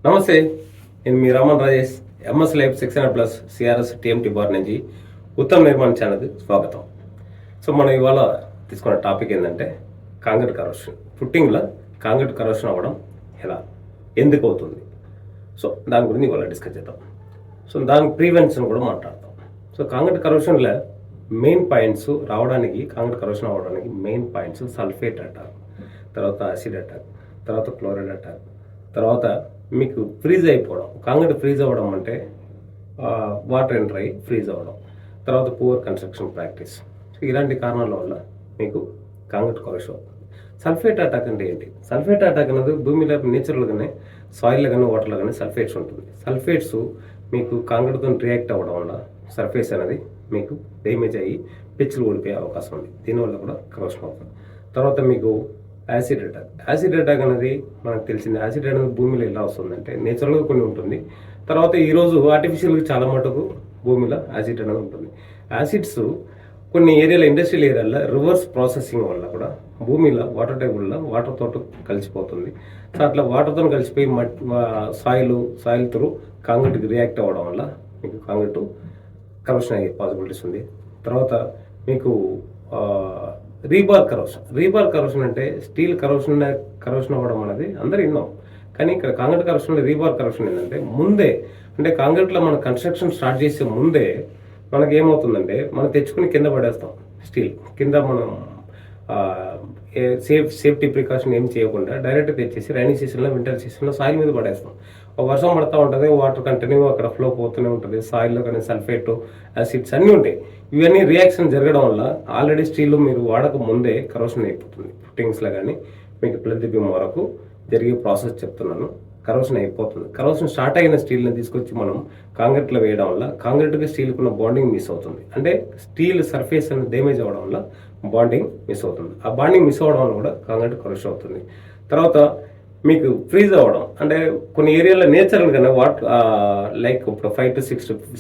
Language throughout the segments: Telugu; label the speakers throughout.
Speaker 1: నమస్తే, నేను మీ Raman Rajesh, MS life 600+ CRS TMT bar నుంచి ఉత్తమ నిర్మాణ ఛానల్కి స్వాగతం. సో మనం ఇవాళ తీసుకున్న టాపిక్ ఏంటంటే కాంక్రీట్ కరోషన్. ఫుట్టింగ్లో కాంక్రీట్ కరోషన్ అవ్వడం ఎలా, ఎందుకు అవుతుంది, సో దాని గురించి ఇవాళ డిస్కస్ చేద్దాం. సో దాని ప్రివెన్షన్ కూడా మాట్లాడతాం. సో కాంక్రీట్ కరోషన్లో మెయిన్ పాయింట్స్ రావడానికి, కాంక్రీట్ కరోషన్ అవ్వడానికి మెయిన్ పాయింట్స్ సల్ఫేట్ అటాక్, తర్వాత యాసిడ్ అటాక్, తర్వాత క్లోరైడ్ అటాక్, తర్వాత మీకు ఫ్రీజ్ అయిపోవడం. కాంక్రీట్ ఫ్రీజ్ అవ్వడం అంటే వాటర్ ఎంటర్ అయ్యి ఫ్రీజ్ అవ్వడం, తర్వాత పూర్ కన్స్ట్రక్షన్ ప్రాక్టీస్. సో ఇలాంటి కారణాల వల్ల మీకు కాంక్రీట్ కరోషన్ అవుతుంది. సల్ఫేట్ అటాక్ అంటే ఏంటి? సల్ఫేట్ అటాక్ అనేది భూమిలో నేచురల్గానే సాయిల్లో కానీ వాటర్లో కానీ సల్ఫేట్స్ ఉంటుంది. సల్ఫేట్స్ మీకు కాంక్రీట్తో రియాక్ట్ అవ్వడం వల్ల సర్ఫేస్ అనేది మీకు డ్యామేజ్ అయ్యి పిచ్చులు ఊడిపోయే అవకాశం ఉంది. దీనివల్ల కూడా కరోషన్ అవుతుంది. తర్వాత మీకు యాసిడ్ అటాక్. యాసిడ్ అటాక్ అనేది మనకు తెలిసింది. యాసిడ్ అనేది భూమిలో ఎలా వస్తుందంటే నేచురల్గా కొన్ని ఉంటుంది, తర్వాత ఈరోజు ఆర్టిఫిషియల్గా చాలా మటుకు భూమిలో యాసిడ్ అనేది ఉంటుంది. యాసిడ్స్ కొన్ని ఏరియాలో, ఇండస్ట్రియల్ ఏరియాలో రివర్స్ ప్రాసెసింగ్ వల్ల కూడా భూమిలో వాటర్ టేబుల్లో వాటర్ తోట కలిసిపోతుంది. సో అట్లా వాటర్తో కలిసిపోయి సాయిల్ త్రూ కాంక్రీట్కి రియాక్ట్ అవ్వడం వల్ల మీకు కాంక్రీట్ కరోషన్ అయ్యే పాసిబిలిటీస్ ఉంది. తర్వాత మీకు రీబార్ కరోషన్ అంటే స్టీల్ కరోషన్ అవ్వడం అనేది అందరూ విన్నాం. కానీ ఇక్కడ కాంక్రీట్ కరోషన్లో రీబార్ కరోషన్ ఏంటంటే ముందే, అంటే కాంక్రీట్లో మనం కన్స్ట్రక్షన్ స్టార్ట్ చేసే ముందే మనకి ఏమవుతుందంటే మనం తెచ్చుకుని కింద పడేస్తాం. స్టీల్ కింద మనం సేఫ్టీ ప్రికాషన్ ఏం చేయకుండా డైరెక్ట్ తెచ్చేసి రైనీ సీజన్లో, వింటర్ సీజన్లో సాయిల్ మీద పడేస్తాం. ఒక వర్షం పడుతూ ఉంటుంది, వాటర్ కంటిన్యూ అక్కడ ఫ్లో పోతూనే ఉంటుంది. సాయిల్లో కానీ సల్ఫేట్, యాసిడ్స్ అన్నీ ఉంటాయి. ఇవన్నీ రియాక్షన్ జరగడం వల్ల ఆల్రెడీ స్టీల్ మీరు వాడక ముందే కరోషన్ అయిపోతుంది. ఫుట్టింగ్స్లో కానీ మీకు ప్లెత్ బీమ్ వరకు జరిగే ప్రాసెస్ చెప్తున్నాను. కరోషన్ అయిపోతుంది. కరోషన్ స్టార్ట్ అయిన స్టీల్ని తీసుకొచ్చి మనం కాంక్రీట్లో వేయడం వల్ల కాంక్రీట్కి స్టీల్కి ఉన్న బాండింగ్ మిస్ అవుతుంది. అంటే స్టీల్ సర్ఫేస్ అనేది డ్యామేజ్ అవ్వడం వల్ల బాండింగ్ మిస్ అవుతుంది. ఆ బాండింగ్ మిస్ అవ్వడం వల్ల కూడా కాంక్రీట్ కరోషన్ అవుతుంది. తర్వాత మీకు ఫ్రీజ్ అవ్వడం, అంటే కొన్ని ఏరియాలో నేచురల్గానే వాటర్ లైక్ ఇప్పుడు 5 to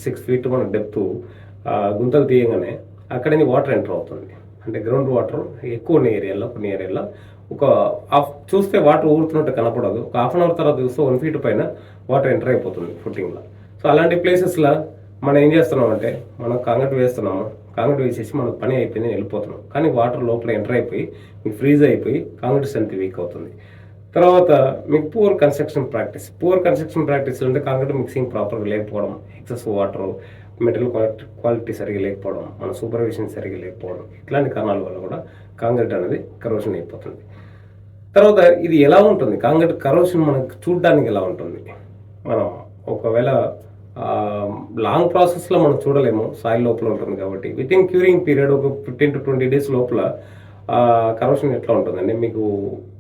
Speaker 1: 6 feet మన డెప్త్ గుంతలు తీయగానే అక్కడి నుంచి వాటర్ ఎంటర్ అవుతుంది. అంటే గ్రౌండ్ వాటర్ ఎక్కువ ఉన్న ఏరియాలో, కొన్ని ఏరియాలో ఒక చూస్తే వాటర్ ఊరుతున్నట్టు కనపడదు. ఒక హాఫ్ అన్ అవర్ తర్వాత చూస్తే 1 feet పైన వాటర్ ఎంటర్ అయిపోతుంది ఫుట్టింగ్లో. సో అలాంటి ప్లేసెస్లో మనం ఏం చేస్తున్నామంటే మనం కాంక్రీట్ వేస్తున్నాము, కాంక్రీట్ వేసేసి మన పని అయిపోయింది వెళ్ళిపోతున్నాం. కానీ వాటర్ లోపల ఎంటర్ అయిపోయి మీకు ఫ్రీజ్ అయిపోయి కాంక్రీట్ స్ట్రెంత్ వీక్ అవుతుంది. తర్వాత మీకు పూర్ కన్స్ట్రక్షన్ ప్రాక్టీస్ అంటే కాంక్రీట్ మిక్సింగ్ ప్రాపర్గా లేకపోవడం, ఎక్సెస్ వాటర్, మెటీరియల్ క్వాలిటీ సరిగ్గా లేకపోవడం, మన సూపర్విజన్ సరిగ్గా లేకపోవడం, ఇట్లాంటి కారణాల వల్ల కూడా కాంక్రీట్ అనేది కరోషన్ అయిపోతుంది. తర్వాత ఇది ఎలా ఉంటుంది, కాంక్రీట్ కరోషన్ మనకు చూడడానికి ఎలా ఉంటుంది? మనం ఒకవేళ లాంగ్ ప్రాసెస్లో మనం చూడలేము, సాయిల్ లోపల ఉంటుంది కాబట్టి వితిన్ క్యూరింగ్ పీరియడ్ ఒక 15 to 20 days లోపల కరోషన్ ఎట్లా ఉంటుందండి, మీకు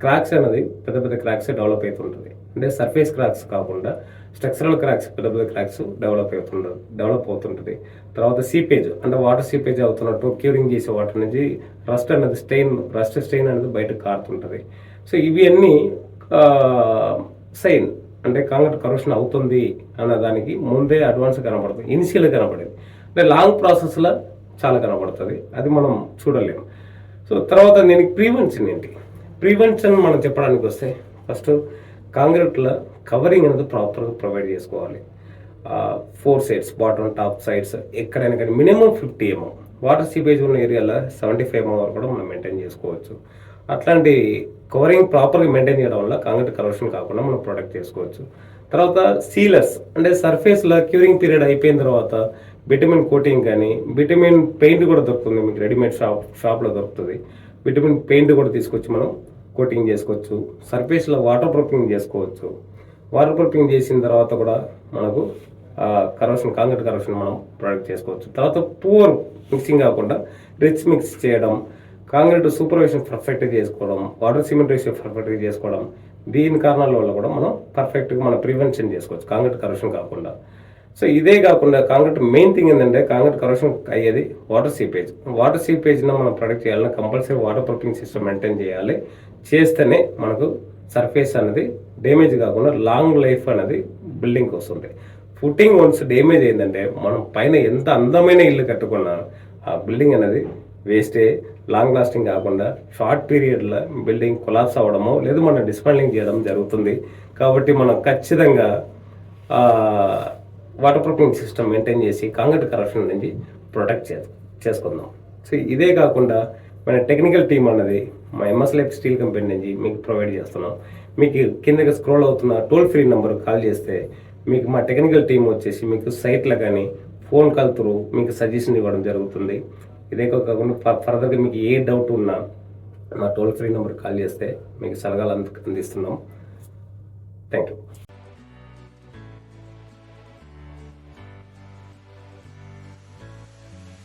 Speaker 1: క్రాక్స్ అనేది పెద్ద పెద్ద క్రాక్స్ డెవలప్ అవుతుంటుంది. అంటే సర్ఫేస్ క్రాక్స్ కాకుండా స్ట్రక్చరల్ క్రాక్స్, పెద్ద పెద్ద క్రాక్స్ డెవలప్ అవుతుంటుంది. తర్వాత సీపేజ్, అంటే వాటర్ సీపేజ్ అవుతున్నట్టు క్యూరింగ్ చేసే వాటర్ నుంచి రస్ట్ స్టెయిన్ అనేది బయటకు కారుతుంటుంది. సో ఇవి అన్నీ సైన్, అంటే కాంక్రీట్ కరోషన్ అవుతుంది అన్న దానికి ముందే అడ్వాన్స్ కనపడుతుంది, ఇనిషియల్గా కనపడేది. అంటే లాంగ్ ప్రాసెస్లో చాలా కనపడుతుంది, అది మనం చూడలేము. సో తర్వాత దీనికి ప్రివెన్షన్ ఏంటి? ప్రివెన్షన్ మనం చెప్పడానికి వస్తే ఫస్ట్ కాంక్రీట్లో కవరింగ్ అనేది ప్రాపర్గా ప్రొవైడ్ చేసుకోవాలి. 4 sides, బాటమ్ టాప్ సైడ్స్ ఎక్కడైనా కానీ మినిమం 50 mm. వాటర్ సీపేజ్ ఉన్న ఏరియాలో 75 mm వరకు కూడా మనం మెయింటైన్ చేసుకోవచ్చు. అట్లాంటి కవరింగ్ ప్రాపర్గా మెయింటైన్ చేయడం వల్ల కాంక్రీట్ కరోషన్ కాకుండా మనం ప్రొటెక్ట్ చేసుకోవచ్చు. తర్వాత సీలర్స్, అంటే సర్ఫేస్లో క్యూరింగ్ పీరియడ్ అయిపోయిన తర్వాత విటమిన్ కోటింగ్ కానీ విటమిన్ పెయింట్ కూడా దొరుకుతుంది మీకు, రెడీమేడ్ షాప్లో దొరుకుతుంది. విటమిన్ పెయింట్ కూడా తీసుకొచ్చి మనం కోటింగ్ చేసుకోవచ్చు. సర్ఫేస్లో వాటర్ ప్రూఫింగ్ చేసుకోవచ్చు. వాటర్ ప్రూఫింగ్ చేసిన తర్వాత కూడా మనకు కాంక్రీట్ కరోషన్ మనం ప్రొడక్ట్ చేసుకోవచ్చు. తర్వాత పూర్ మిక్సింగ్ కాకుండా రిచ్ మిక్స్ చేయడం, కాంక్రీట్ సూపర్విజన్ పర్ఫెక్ట్గా చేసుకోవడం, వాటర్ సిమెంట్ రేషియో పర్ఫెక్ట్గా చేసుకోవడం, దీని కారణాల వల్ల కూడా మనం పర్ఫెక్ట్గా మనం ప్రివెన్షన్ చేసుకోవచ్చు కాంక్రీట్ కరోషన్ కాకుండా. సో ఇదే కాకుండా కాంక్రీట్ మెయిన్ థింగ్ ఏంటంటే కాంక్రీట్ కరోషన్ అయ్యేది వాటర్ సీపేజ్ను మనం ప్రొడక్ట్ చేయాలన్నా compulsory water proofing system maintain చేయాలి. చేస్తేనే మనకు సర్ఫేస్ అనేది డ్యామేజ్ కాకుండా లాంగ్ లైఫ్ అనేది బిల్డింగ్కి వస్తుంది. ఫుట్టింగ్ వన్స్ డ్యామేజ్ అయిందంటే మనం పైన ఎంత అందమైన ఇల్లు కట్టుకున్నా ఆ బిల్డింగ్ అనేది వేస్టే. లాంగ్ లాస్టింగ్ కాకుండా షార్ట్ పీరియడ్లో బిల్డింగ్ కొలాప్స్ అవ్వడమో లేదు మనం డిస్మాండ్లింగ్ చేయడం జరుగుతుంది. కాబట్టి మనం ఖచ్చితంగా వాటర్ ప్రూఫింగ్ సిస్టమ్ మెయింటైన్ చేసి కాంక్రీట్ కరప్షన్ నుంచి ప్రొటెక్ట్ చేసుకుందాం. సో ఇదే కాకుండా మన టెక్నికల్ టీం అన్నది మా ఎంఎస్ లైఫ్ స్టీల్ కంపెనీ నుంచి మీకు ప్రొవైడ్ చేస్తున్నాం. మీకు కిందకి స్క్రోల్ అవుతున్న టోల్ ఫ్రీ నెంబర్ కాల్ చేస్తే మీకు మా టెక్నికల్ టీం వచ్చేసి మీకు సైట్లో కానీ ఫోన్ కాల్ త్రూ మీకు సజెషన్ ఇవ్వడం జరుగుతుంది. ఇదే కాకుండా ఫర్దర్గా మీకు ఏ డౌట్ ఉన్నా మా టోల్ ఫ్రీ నెంబర్ కాల్ చేస్తే మీకు సలహాలు అందిస్తున్నాం. Thank you.